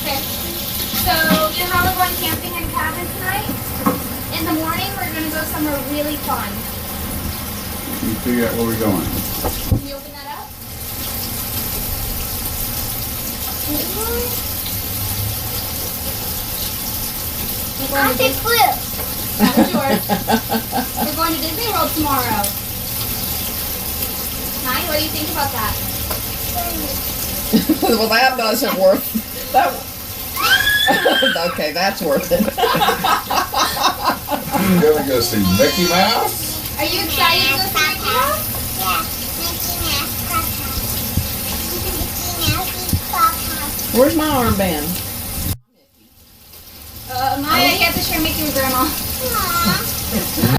Okay. So, you know how we're going camping in a cabin tonight? In the morning, we're going to go somewhere really fun. You figure out where we're going. Can you open that up? We're going to Disney. blue. That was yours. We're going to Disney World tomorrow. Hi, what do you think about that? Well, that doesn't work. That. Okay, that's worth it. You're gonna go see Mickey Mouse? Are you excited to go see Mickey Mouse? Yeah, Mickey Mouse Clubhouse. Where's my armband? Maya, you have to share Mickey with Grandma. Aww.